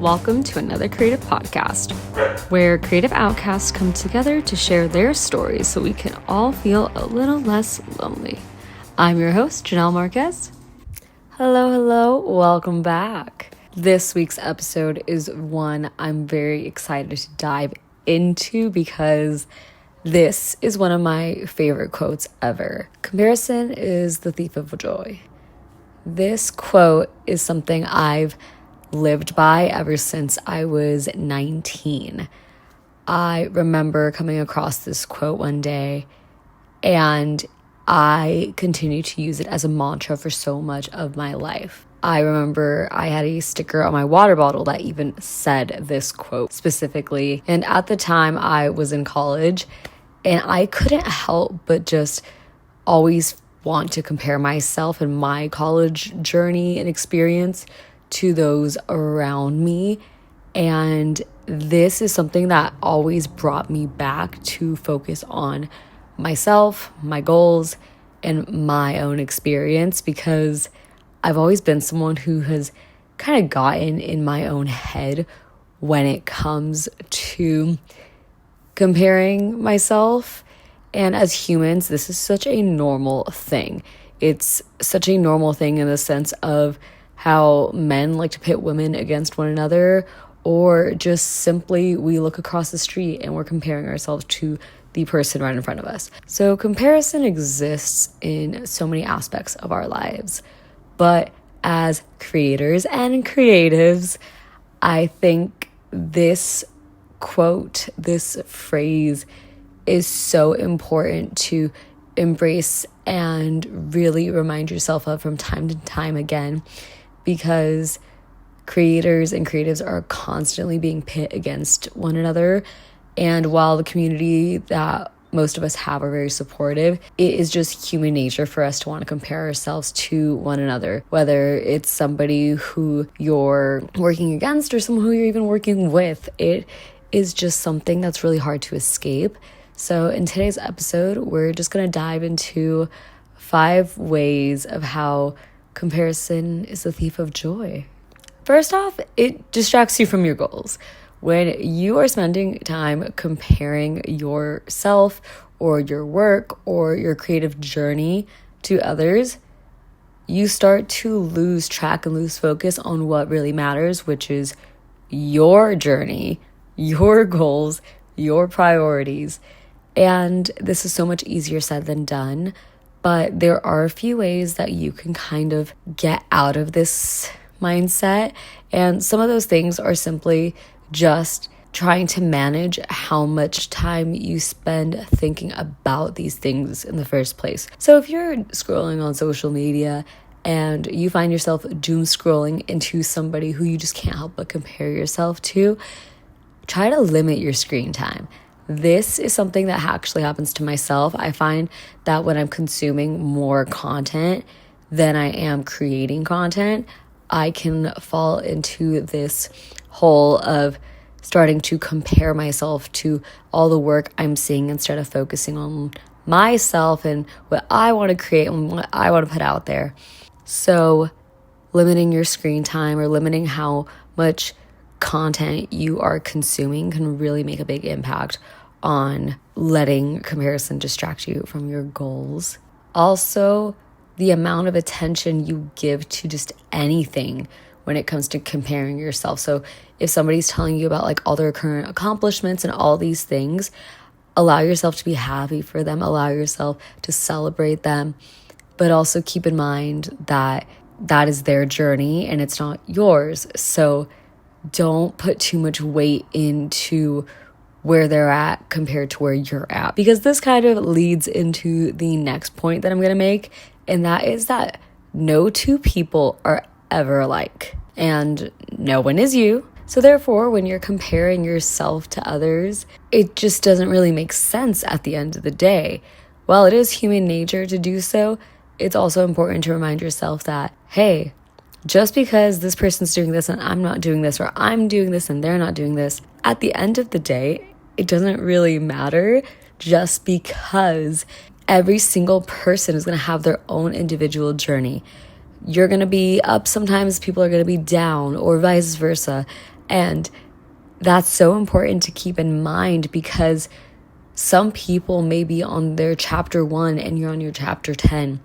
Welcome to another creative podcast, where creative outcasts come together to share their stories so we can all feel a little less lonely. I'm your host, Janelle Marquez. Hello, welcome back. This week's episode is one I'm very excited to dive into because this is one of my favorite quotes ever. Comparison is the thief of joy. This quote is something I've lived by ever since I was 19. I remember coming across this quote one day, and I continue to use it as a mantra for so much of my life. I remember I had a sticker on my water bottle that even said this quote specifically. And at the time I was in college, and I couldn't help but just always want to compare myself and my college journey and experience to those around me. And this is something that always brought me back to focus on myself, my goals, and my own experience, because I've always been someone who has kind of gotten in my own head when it comes to comparing myself. And as humans, this is such a normal thing. It's such a normal thing in the sense of how men like to pit women against one another, or just simply we look across the street and we're comparing ourselves to the person right in front of us. So comparison exists in so many aspects of our lives. But as creators and creatives, I think this quote, this phrase is so important to embrace and really remind yourself of from time to time again, because creators and creatives are constantly being pit against one another. And while the community that most of us have are very supportive, it is just human nature for us to want to compare ourselves to one another, whether it's somebody who you're working against or someone who you're even working with. It is just something that's really hard to escape. So in today's episode, we're just going to dive into 5 ways of how comparison is the thief of joy. First off, it distracts you from your goals. When you are spending time comparing yourself or your work or your creative journey to others, you start to lose track and lose focus on what really matters, which is your journey, your goals, your priorities. And this is so much easier said than done, but there are a few ways that you can kind of get out of this mindset. And some of those things are simply just trying to manage how much time you spend thinking about these things in the first place. So if you're scrolling on social media and you find yourself doom scrolling into somebody who you just can't help but compare yourself to, try to limit your screen time. This is something that actually happens to myself. I find that when I'm consuming more content than I am creating content, I can fall into this hole of starting to compare myself to all the work I'm seeing instead of focusing on myself and what I want to create and what I want to put out there. So limiting your screen time or limiting how much content you are consuming can really make a big impact on letting comparison distract you from your goals. Also, the amount of attention you give to just anything when it comes to comparing yourself. So if somebody's telling you about like all their current accomplishments and all these things, allow yourself to be happy for them, allow yourself to celebrate them, but also keep in mind that that is their journey and it's not yours. So don't put too much weight into where they're at compared to where you're at, because this kind of leads into the next point that I'm going to make, and that is that no two people are ever alike, and no one is you. So therefore, when you're comparing yourself to others, it just doesn't really make sense at the end of the day. While it is human nature to do so, it's also important to remind yourself that, hey, just because this person's doing this and I'm not doing this, or I'm doing this and they're not doing this, at the end of the day, it doesn't really matter, just because every single person is going to have their own individual journey. You're going to be up sometimes, people are going to be down, or vice versa. And that's so important to keep in mind, because some people may be on their chapter 1 and you're on your chapter 10,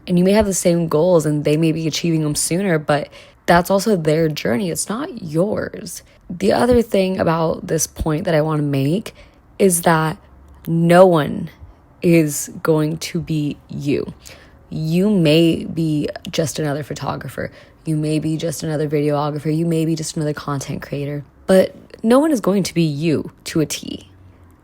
and you may have the same goals and they may be achieving them sooner, but that's also their journey. It's not yours. The other thing about this point that I want to make is that no one is going to be you. You may be just another photographer. You may be just another videographer. You may be just another content creator. But no one is going to be you to a T.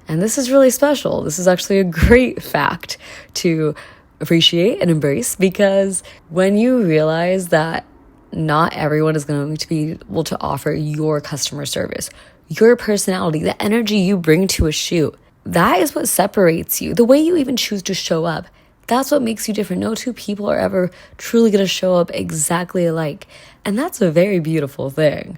And this is really special. This is actually a great fact to appreciate and embrace, because when you realize that not everyone is going to be able to offer your customer service, your personality, the energy you bring to a shoot, that is what separates you. The way you even choose to show up, that's what makes you different. No two people are ever truly going to show up exactly alike. And that's a very beautiful thing.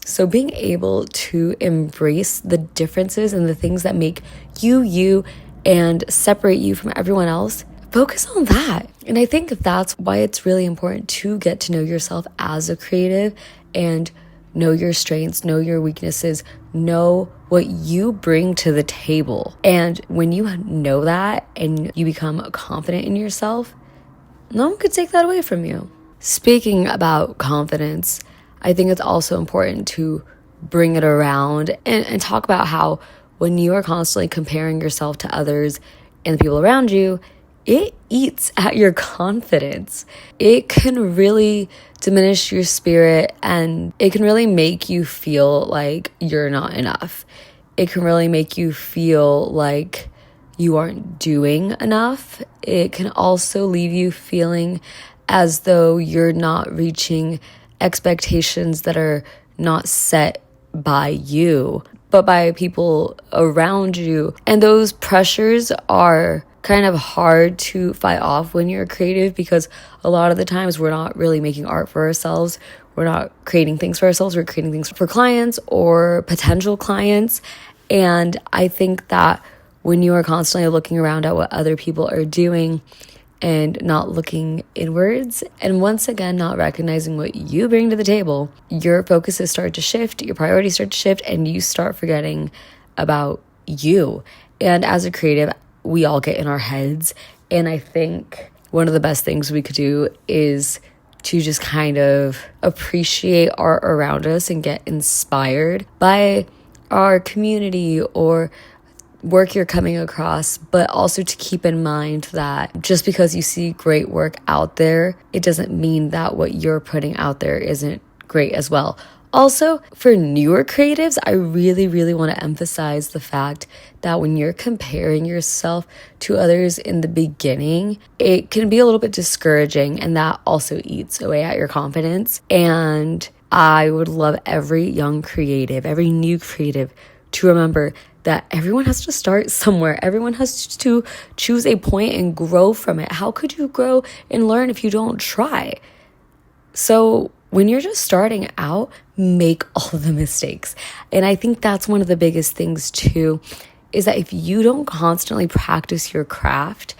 So being able to embrace the differences and the things that make you and separate you from everyone else, focus on that. And I think that's why it's really important to get to know yourself as a creative and know your strengths, know your weaknesses, know what you bring to the table. And when you know that and you become confident in yourself, no one could take that away from you. Speaking about confidence, I think it's also important to bring it around and talk about how when you are constantly comparing yourself to others and the people around you, it eats at your confidence. It can really diminish your spirit, and it can really make you feel like you're not enough. It can really make you feel like you aren't doing enough. It can also leave you feeling as though you're not reaching expectations that are not set by you, but by people around you. And those pressures are kind of hard to fight off when you're creative, because a lot of the times we're not really making art for ourselves. We're not creating things for ourselves. We're creating things for clients or potential clients. And I think that when you are constantly looking around at what other people are doing and not looking inwards, and once again, not recognizing what you bring to the table, your focuses start to shift, your priorities start to shift, and you start forgetting about you. And as a creative, we all get in our heads. And I think one of the best things we could do is to just kind of appreciate art around us and get inspired by our community or work you're coming across, but also to keep in mind that just because you see great work out there, it doesn't mean that what you're putting out there isn't great as well. Also, for newer creatives, I really, really want to emphasize the fact that when you're comparing yourself to others in the beginning, it can be a little bit discouraging, and that also eats away at your confidence. And I would love every young creative, every new creative to remember that everyone has to start somewhere. Everyone has to choose a point and grow from it. How could you grow and learn if you don't try? So when you're just starting out, make all the mistakes. And I think that's one of the biggest things too, is that if you don't constantly practice your craft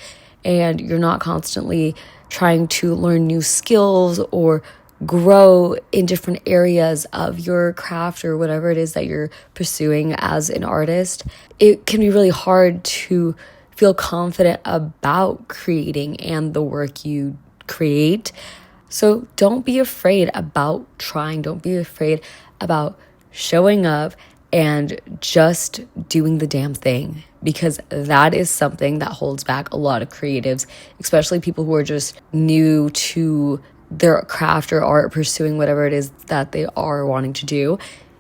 and you're not constantly trying to learn new skills or grow in different areas of your craft or whatever it is that you're pursuing as an artist, it can be really hard to feel confident about creating and the work you create. So don't be afraid about trying. Don't be afraid about showing up and just doing the damn thing, because that is something that holds back a lot of creatives, especially people who are just new to their craft or art, pursuing whatever it is that they are wanting to do,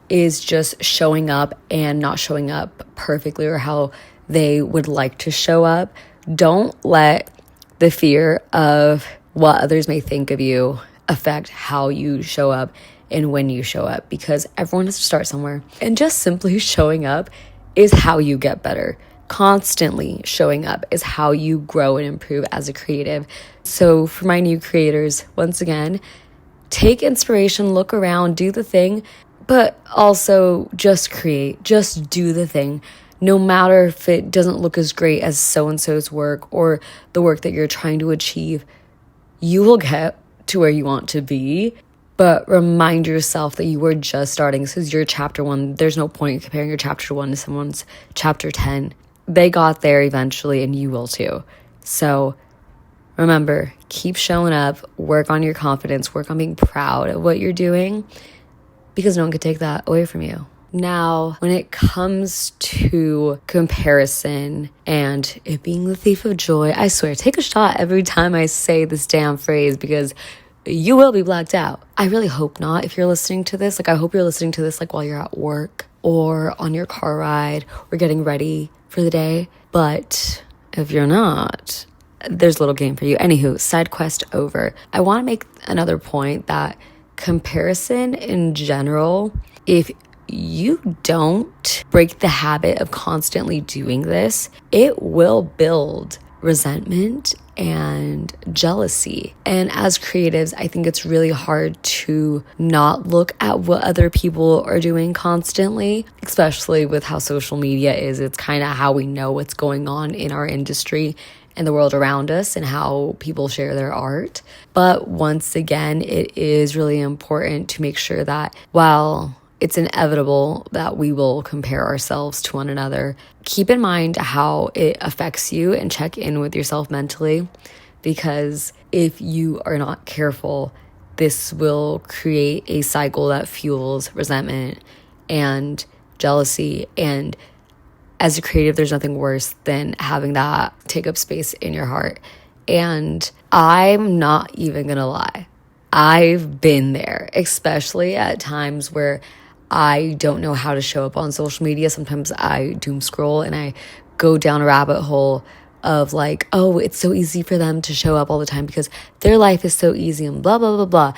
is just showing up and not showing up perfectly or how they would like to show up. Don't let the fear of what others may think of you affect how you show up and when you show up, because everyone has to start somewhere. And just simply showing up is how you get better. Constantly showing up is how you grow and improve as a creative. So for my new creators, once again, take inspiration, look around, do the thing, but also just create, just do the thing. No matter if it doesn't look as great as so-and-so's work or the work that you're trying to achieve, you will get to where you want to be But remind yourself that you were just starting. This is your chapter 1. There's no point in comparing your chapter 1 to someone's chapter 10. They got there eventually, and you will too. So remember, keep showing up, work on your confidence, work on being proud of what you're doing, because no one can take that away from you. Now, when it comes to comparison and it being the thief of joy, I swear, take a shot every time I say this damn phrase, because you will be blacked out. I really hope not. If you're listening to this, I hope you're listening to this while you're at work or on your car ride or getting ready for the day. But if you're not, there's a little game for you. Anywho, side quest over. I want to make another point that comparison in general, if you don't break the habit of constantly doing this, it will build resentment and jealousy. And as creatives, I think it's really hard to not look at what other people are doing constantly, especially with how social media is. It's kind of how we know what's going on in our industry and the world around us and how people share their art. But once again, it is really important to make sure that while it's inevitable that we will compare ourselves to one another, keep in mind how it affects you and check in with yourself mentally, because if you are not careful, this will create a cycle that fuels resentment and jealousy. And as a creative, there's nothing worse than having that take up space in your heart. And I'm not even gonna lie, I've been there, especially at times where I don't know how to show up on social media. Sometimes I doom scroll and I go down a rabbit hole of oh, it's so easy for them to show up all the time because their life is so easy and blah, blah, blah, blah.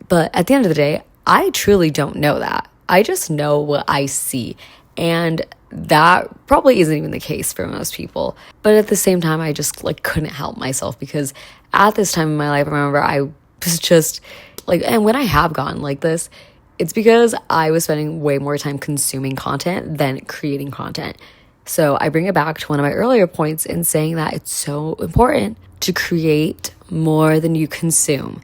But at the end of the day, I truly don't know that. I just know what I see. And that probably isn't even the case for most people. But at the same time, I just couldn't help myself, because at this time in my life, I remember I was just and when I have gotten like this, it's because I was spending way more time consuming content than creating content. So I bring it back to one of my earlier points in saying that it's so important to create more than you consume.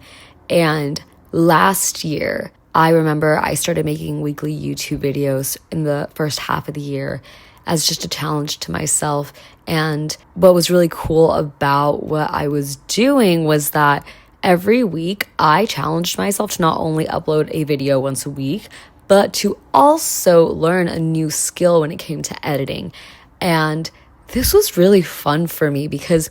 And last year, I remember I started making weekly YouTube videos in the first half of the year as just a challenge to myself. And what was really cool about what I was doing was that every week, I challenged myself to not only upload a video once a week, but to also learn a new skill when it came to editing. And this was really fun for me because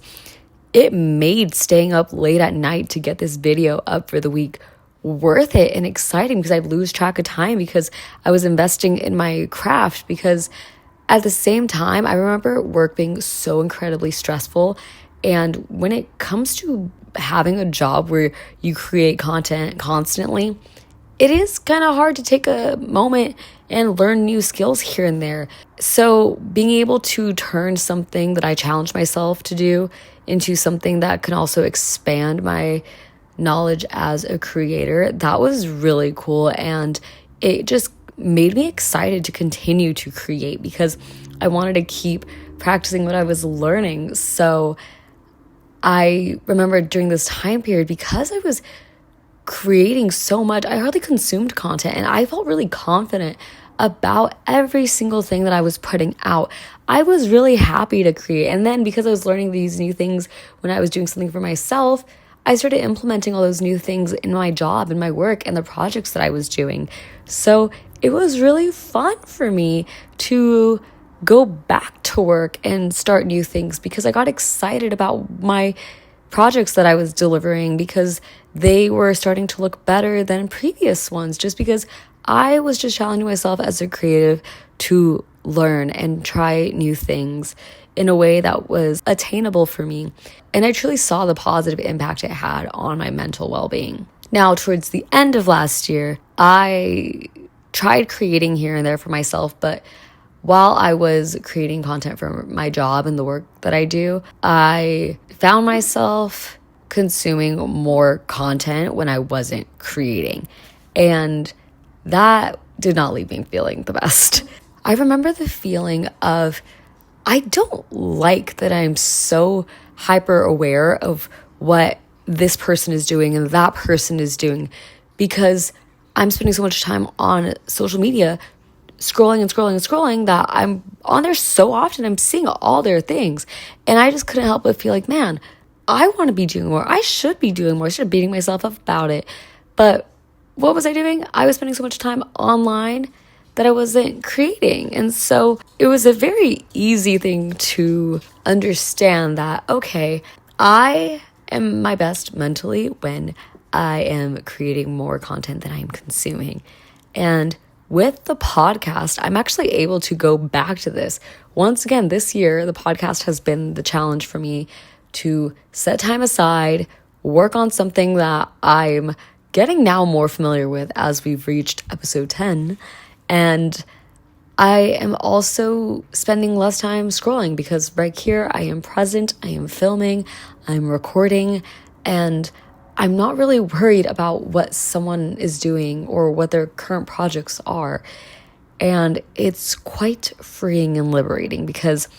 it made staying up late at night to get this video up for the week worth it and exciting, because I'd lose track of time because I was investing in my craft. Because at the same time, I remember work being so incredibly stressful. And when it comes to having a job where you create content constantly, it is kind of hard to take a moment and learn new skills here and there. So being able to turn something that I challenged myself to do into something that can also expand my knowledge as a creator, that was really cool. And it just made me excited to continue to create because I wanted to keep practicing what I was learning. So I remember during this time period, because I was creating so much, I hardly consumed content, and I felt really confident about every single thing that I was putting out. I was really happy to create. And then because I was learning these new things when I was doing something for myself, I started implementing all those new things in my job and my work and the projects that I was doing. So it was really fun for me to go back to work and start new things, because I got excited about my projects that I was delivering because they were starting to look better than previous ones, just because I was just challenging myself as a creative to learn and try new things in a way that was attainable for me. And I truly saw the positive impact it had on my mental well-being. Now, towards the end of last year, I tried creating here and there for myself, but while I was creating content for my job and the work that I do, I found myself consuming more content when I wasn't creating. And that did not leave me feeling the best. I remember the feeling of, I don't like that I'm so hyper aware of what this person is doing and that person is doing, because I'm spending so much time on social media scrolling and scrolling and scrolling that I'm on there so often. I'm seeing all their things. And I just couldn't help but feel like, man, I want to be doing more. I should be doing more. I should be beating myself up about it. But what was I doing? I was spending so much time online that I wasn't creating. And so it was a very easy thing to understand that, okay, I am my best mentally when I am creating more content than I am consuming. And with the podcast, I'm actually able to go back to this. Once again, this year, the podcast has been the challenge for me to set time aside, work on something that I'm getting now more familiar with as we've reached episode 10. And I am also spending less time scrolling because right here I am present, I am filming, I'm recording, and I'm not really worried about what someone is doing or what their current projects are. And it's quite freeing and liberating because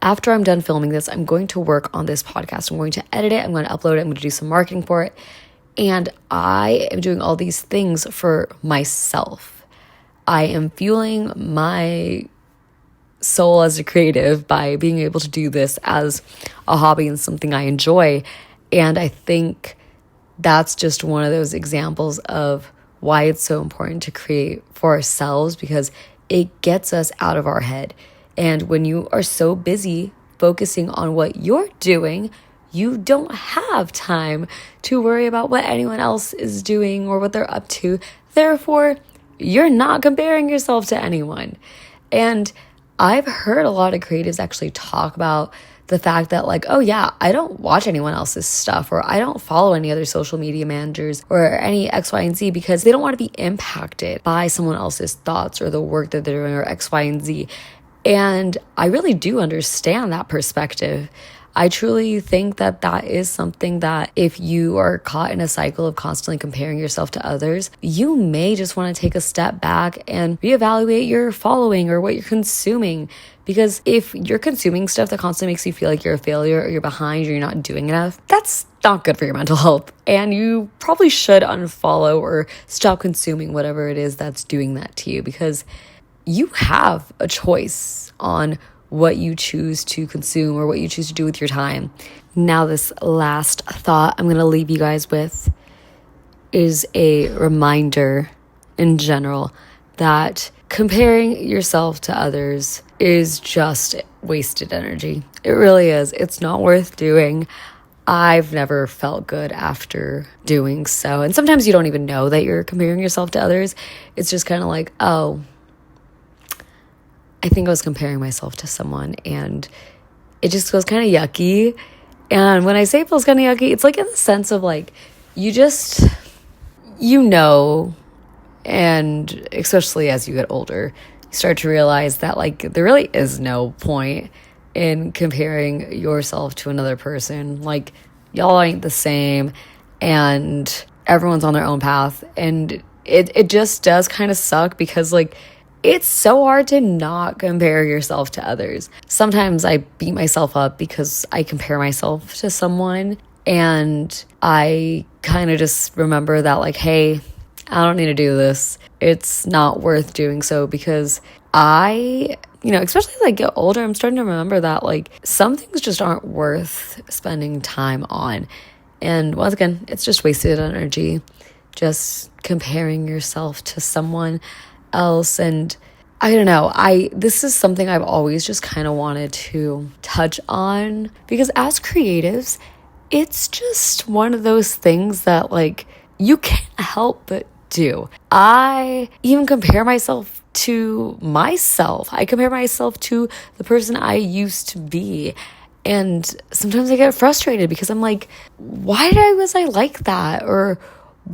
after I'm done filming this, I'm going to work on this podcast. I'm going to edit it, I'm going to upload it, I'm going to do some marketing for it. And I am doing all these things for myself. I am fueling my soul as a creative by being able to do this as a hobby and something I enjoy. And I think that's just one of those examples of why it's so important to create for ourselves, because it gets us out of our head. And when you are so busy focusing on what you're doing, you don't have time to worry about what anyone else is doing or what they're up to. Therefore, you're not comparing yourself to anyone. And I've heard a lot of creatives actually talk about the fact that like, oh yeah, I don't watch anyone else's stuff, or I don't follow any other social media managers or any X, Y, and Z because they don't want to be impacted by someone else's thoughts or the work that they're doing or X, Y, and Z. And I really do understand that perspective. I truly think that that is something that if you are caught in a cycle of constantly comparing yourself to others, you may just want to take a step back and reevaluate your following or what you're consuming. Because if you're consuming stuff that constantly makes you feel like you're a failure or you're behind or you're not doing enough, that's not good for your mental health. And you probably should unfollow or stop consuming whatever it is that's doing that to you, because you have a choice on what you choose to consume or what you choose to do with your time. Now, this last thought I'm going to leave you guys with is a reminder in general that comparing yourself to others is just wasted energy. It really is. It's not worth doing. I've never felt good after doing so. And sometimes you don't even know that you're comparing yourself to others. It's just kind of like, oh, I think I was comparing myself to someone, and it just feels kind of yucky. And when I say it feels kind of yucky, it's like in the sense of like, and especially as you get older, you start to realize that like there really is no point in comparing yourself to another person. Like, y'all ain't the same, and everyone's on their own path. And it just does kind of suck because like, it's so hard to not compare yourself to others. Sometimes I beat myself up because I compare myself to someone, and I kind of just remember that like, hey, I don't need to do this. It's not worth doing so, because especially as I get older, I'm starting to remember that like some things just aren't worth spending time on. And once again, it's just wasted energy, just comparing yourself to someone else. And I don't know, this is something I've always just kind of wanted to touch on, because as creatives, it's just one of those things that like you can't help but do. I even compare myself to myself. I compare myself to the person I used to be. And sometimes I get frustrated because I'm like, why was I like that? Or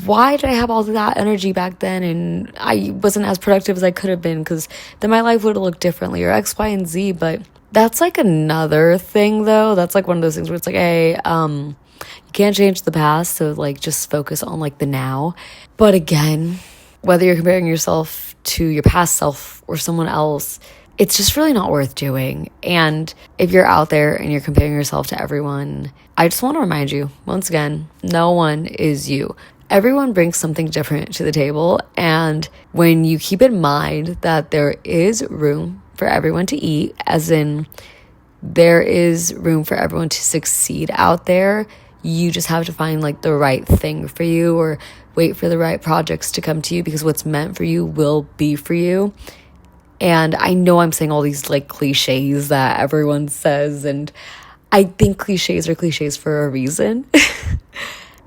why did I have all that energy back then and I wasn't as productive as I could have been, because then my life would have looked differently, or X, Y, and Z. But that's like another thing though. That's like one of those things where it's like, hey, you can't change the past, so like just focus on like the now. But again, whether you're comparing yourself to your past self or someone else, it's just really not worth doing. And if you're out there and you're comparing yourself to everyone, I just want to remind you, once again, no one is you. Everyone brings something different to the table. And when you keep in mind that there is room for everyone to eat, as in there is room for everyone to succeed out there, you just have to find like the right thing for you, or wait for the right projects to come to you, because what's meant for you will be for you. And I know I'm saying all these like cliches that everyone says, and I think cliches are cliches for a reason.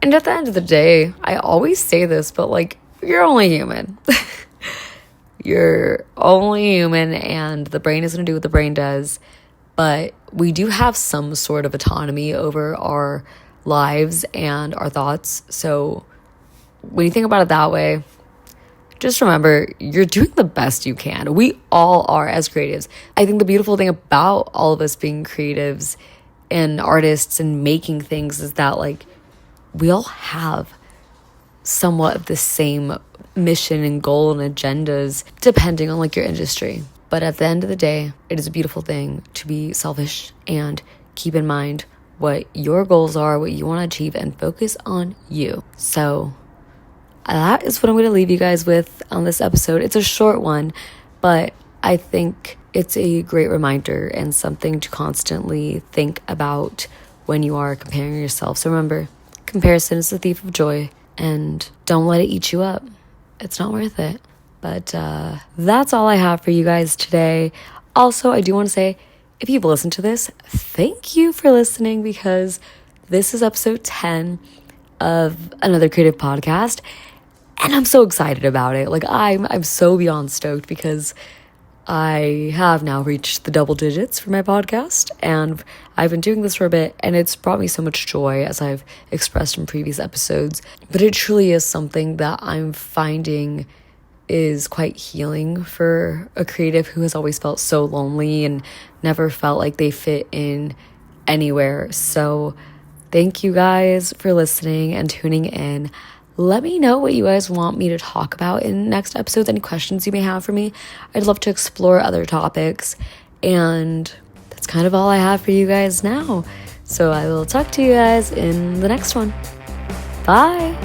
And at the end of the day, I always say this, but like, you're only human. You're only human, and the brain is going to do what the brain does. But we do have some sort of autonomy over our lives and our thoughts. So when you think about it that way, just remember, you're doing the best you can. We all are as creatives. I think the beautiful thing about all of us being creatives and artists and making things is that like, we all have somewhat of the same mission and goal and agendas, depending on like your industry. But at the end of the day, it is a beautiful thing to be selfish and keep in mind what your goals are, what you want to achieve, and focus on you. So that is what I'm going to leave you guys with on this episode. It's a short one, but I think it's a great reminder and something to constantly think about when you are comparing yourself. So remember, comparison is the thief of joy, and don't let it eat you up. It's not worth it. But that's all I have for you guys today. Also, I do want to say, if you've listened to this, thank you for listening, because this is episode 10 of Another Creative Podcast, and I'm so excited about it. Like, I'm so beyond stoked, because I have now reached the double digits for my podcast, and I've been doing this for a bit, and it's brought me so much joy, as I've expressed in previous episodes. But it truly is something that I'm finding is quite healing for a creative who has always felt so lonely and never felt like they fit in anywhere. So thank you guys for listening and tuning in. Let me know what you guys want me to talk about in next episodes, any questions you may have for me. I'd love to explore other topics. And that's kind of all I have for you guys now. So I will talk to you guys in the next one. Bye.